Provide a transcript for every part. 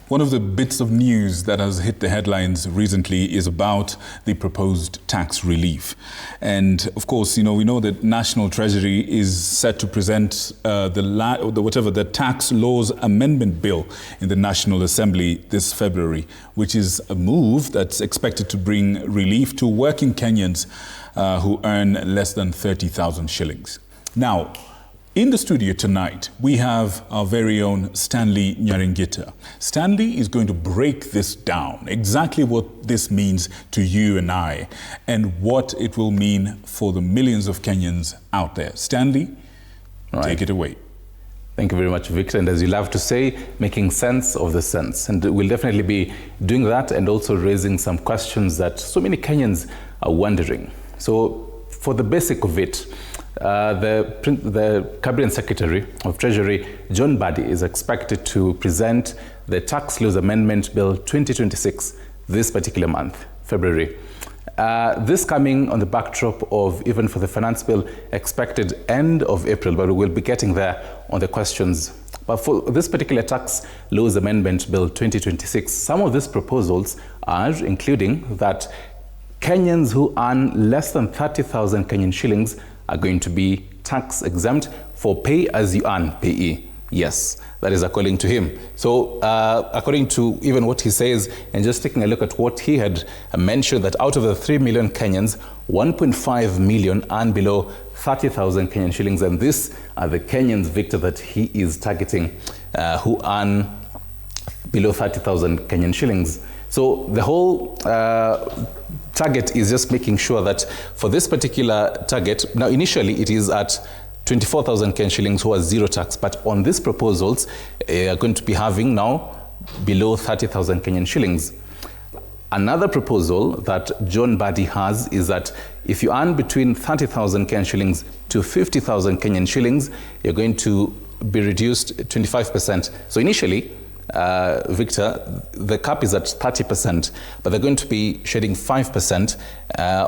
One of the bits of news that has hit the headlines recently is about the proposed tax relief. And of course, we know that National Treasury is set to present the tax laws amendment bill in the National Assembly this February, which is a move that's expected to bring relief to working Kenyans who earn less than 30,000 shillings. Now, in the studio tonight, we have our very own Stanley Nyaringita. Stanley is going to break this down, exactly what this means to you and I, and what it will mean for the millions of Kenyans out there. Stanley, take it away. Thank you very much, Victor. And as you love to say, making sense of the sense. And we'll definitely be doing that and also raising some questions that so many Kenyans are wondering. So for the basic of it, the Cabinet Secretary of Treasury, John Mbadi, is expected to present the Tax Laws Amendment Bill 2026 this particular month, February. This coming on the backdrop of, even for the finance bill, expected end of April, but we'll be getting there on the questions. But for this particular Tax Laws Amendment Bill 2026, some of these proposals are including that Kenyans who earn less than 30,000 Kenyan shillings are going to be tax exempt for pay-as-you-earn payee. Yes, that is according to him. So according to even what he says, and just taking a look at what he had mentioned, that out of the 3 million Kenyans, 1.5 million earn below 30,000 Kenyan shillings. And these are the Kenyans, Victor, that he is targeting who earn below 30,000 Kenyan shillings. So the whole target is just making sure that for this particular target, now initially it is at 24,000 Kenyan shillings who are zero tax, but on these proposals are going to be having now below 30,000 Kenyan shillings. Another proposal that John Mbadi has is that if you earn between 30,000 Kenyan shillings to 50,000 Kenyan shillings, you're going to be reduced 25%. So initially, Victor, the cap is at 30%, but they're going to be shedding 5%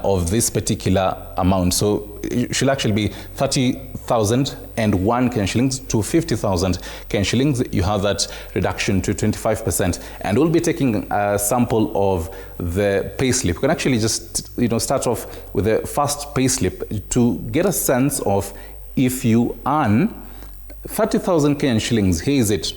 of this particular amount. So it should actually be 30,001 Kenyan shillings to 50,000 Kenyan shillings. You have that reduction to 25%. And we'll be taking a sample of the payslip. We can actually just start off with the first payslip to get a sense of if you earn 30,000 Kenyan shillings. Here is it.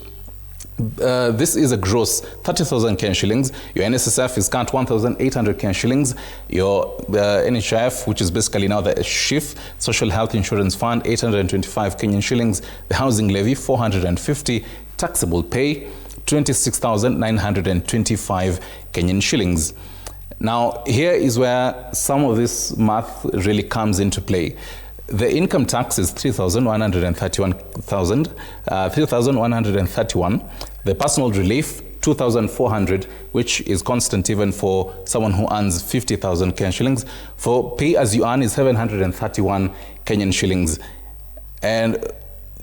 This is a gross 30,000 Kenyan shillings. Your NSSF is current 1,800 Kenyan shillings. Your NHIF, which is basically now the SHIF, Social Health Insurance Fund, 825 Kenyan shillings. The housing levy, 450. Taxable pay, 26,925 Kenyan shillings. Now, here is where some of this math really comes into play. The income tax is 3,131. The personal relief, 2,400, which is constant even for someone who earns 50,000 Kenyan shillings. For pay as you earn is 731 Kenyan shillings. And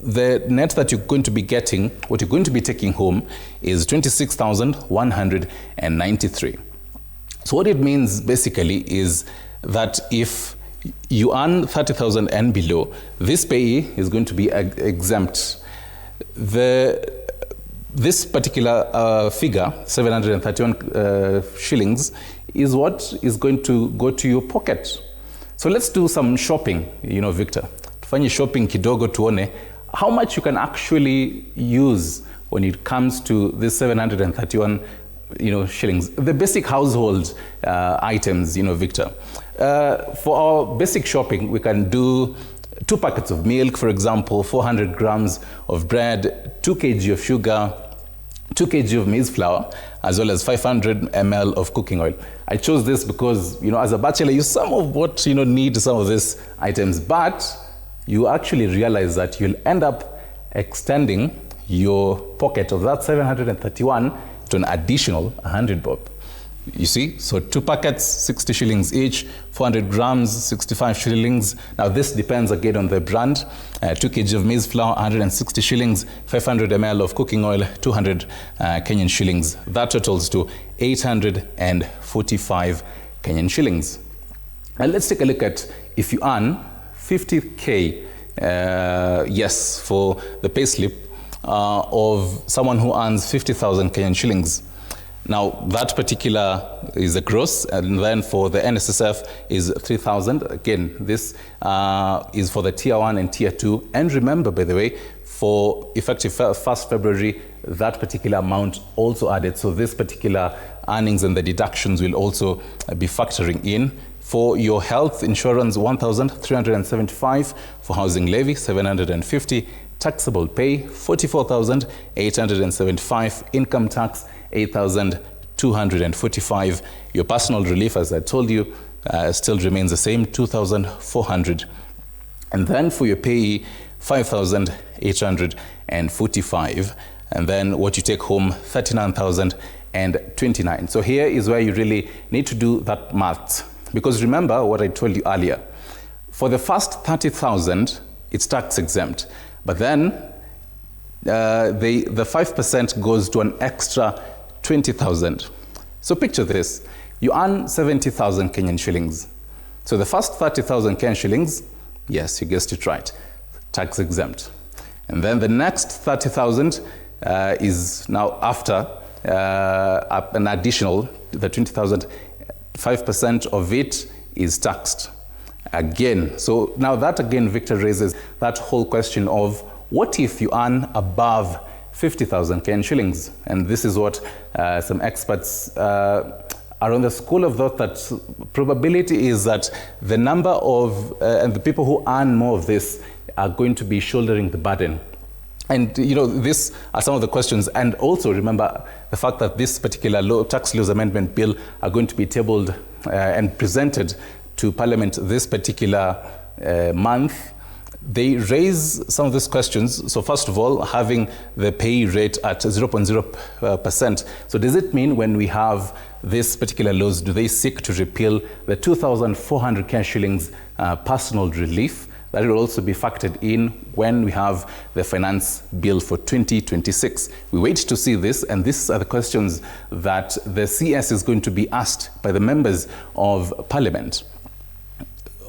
the net that you're going to be getting, what you're going to be taking home, is 26,193. So what it means basically is that if you earn 30,000 and below, this payee is going to be exempt. This particular figure, 731 shillings, is what is going to go to your pocket. So let's do some shopping, Victor. Tufanye shopping kidogo tuone how much you can actually use when it comes to this 731 shillings. The basic household items, Victor. For our basic shopping, we can do 2 packets of milk, for example, 400 grams of bread, 2 kg of sugar, 2 kg of maize flour, as well as 500 ml of cooking oil. I chose this because, as a bachelor, you somewhat need some of these items, but you actually realize that you'll end up extending your pocket of that 731 to an additional 100 bob. You see, so 2 packets, 60 shillings each, 400 grams, 65 shillings. Now this depends again on the brand. 2 kg of maize flour, 160 shillings, 500 ml of cooking oil, 200 Kenyan shillings. That totals to 845 Kenyan shillings. And let's take a look at if you earn 50K, yes, for the payslip, of someone who earns 50,000 Kenyan shillings. Now, that particular is a gross, and then for the NSSF is 3,000. Again, this is for the Tier 1 and Tier 2. And remember, by the way, for effective 1st February, that particular amount also added. So this particular earnings and the deductions will also be factoring in. For your health insurance, 1,375. For housing levy, 750. Taxable pay, 44,875. Income tax, 8,245. Your personal relief, as I told you, still remains the same, 2,400. And then for your payee, 5,845. And then what you take home, 39,029. So here is where you really need to do that math. Because remember what I told you earlier. For the first 30,000, it's tax exempt. But then the 5% goes to an extra 20,000. So picture this. You earn 70,000 Kenyan shillings. So the first 30,000 Kenyan shillings, yes, you guessed it right, tax exempt. And then the next 30,000 is now after an additional, the 20,000, 5% of it is taxed. Again, so now that again, Victor, raises that whole question of what if you earn above 50,000 Kenyan shillings? And this is what some experts are on the school of thought that probability is that the number of, and the people who earn more of this are going to be shouldering the burden. And, you know, these are some of the questions. And also remember the fact that this particular tax laws amendment bill are going to be tabled and presented to Parliament this particular month. They raise some of these questions. So first of all, having the pay rate at 0.0%. So does it mean when we have this particular laws, do they seek to repeal the 2,400 Kenyan shillings personal relief? That will also be factored in when we have the finance bill for 2026. We wait to see this, and these are the questions that the CS is going to be asked by the members of Parliament.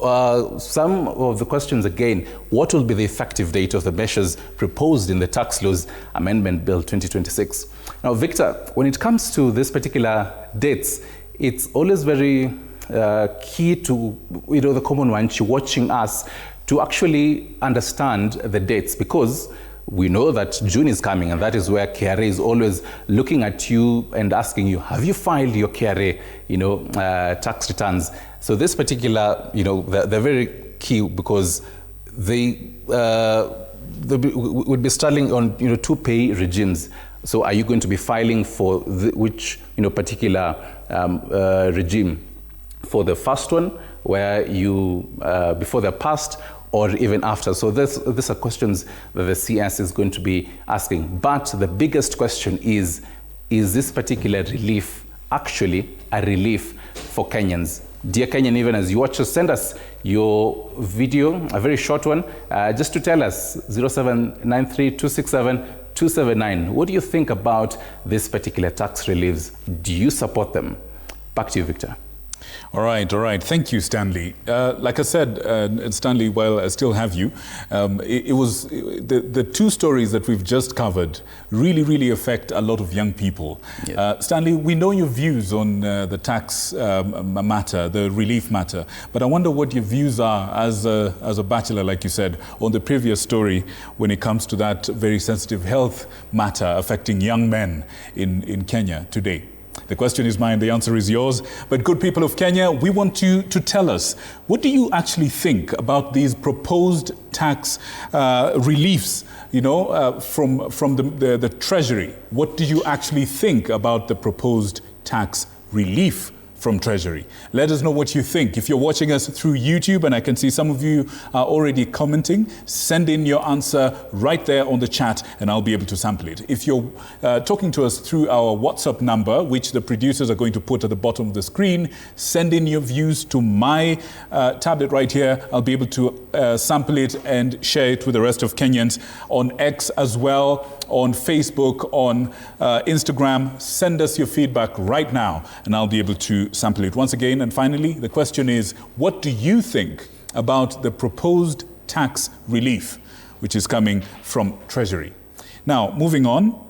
Some of the questions again, what will be the effective date of the measures proposed in the Tax Laws Amendment Bill 2026? Now, Victor, when it comes to this particular dates, it's always very key to, you know, the common one watching us to actually understand the dates, because we know that June is coming, and that is where KRA is always looking at you and asking you, have you filed your KRA, you know, tax returns? So this particular, you know, they're very key because they would be starting on, you know, two pay regimes. So are you going to be filing for which, you know, particular regime? For the first one, where you, before they're passed, or even after. So these are questions that the CS is going to be asking. But the biggest question is this particular relief actually a relief for Kenyans? Dear Kenyan, even as you watch us, send us your video, a very short one, just to tell us, 0793-267-279. What do you think about this particular tax reliefs? Do you support them? Back to you, Victor. All right. Thank you, Stanley. Like I said, Stanley, while I still have you, it was the two stories that we've just covered really affect a lot of young people. Yes. Stanley, we know your views on the tax matter, the relief matter, but I wonder what your views are as a bachelor, like you said, on the previous story when it comes to that very sensitive health matter affecting young men in Kenya today. The question is mine, the answer is yours. But good people of Kenya, we want you to tell us, what do you actually think about these proposed tax reliefs, you know, from the Treasury? What do you actually think about the proposed tax relief from Treasury? Let us know what you think. If you're watching us through YouTube, and I can see some of you are already commenting, send in your answer right there on the chat and I'll be able to sample it. If you're talking to us through our WhatsApp number, which the producers are going to put at the bottom of the screen, send in your views to my tablet right here. I'll be able to sample it and share it with the rest of Kenyans on X as well, on Facebook, on Instagram. Send us your feedback right now and I'll be able to sample it once again. And finally, the question is, what do you think about the proposed tax relief which is coming from Treasury? Now, moving on,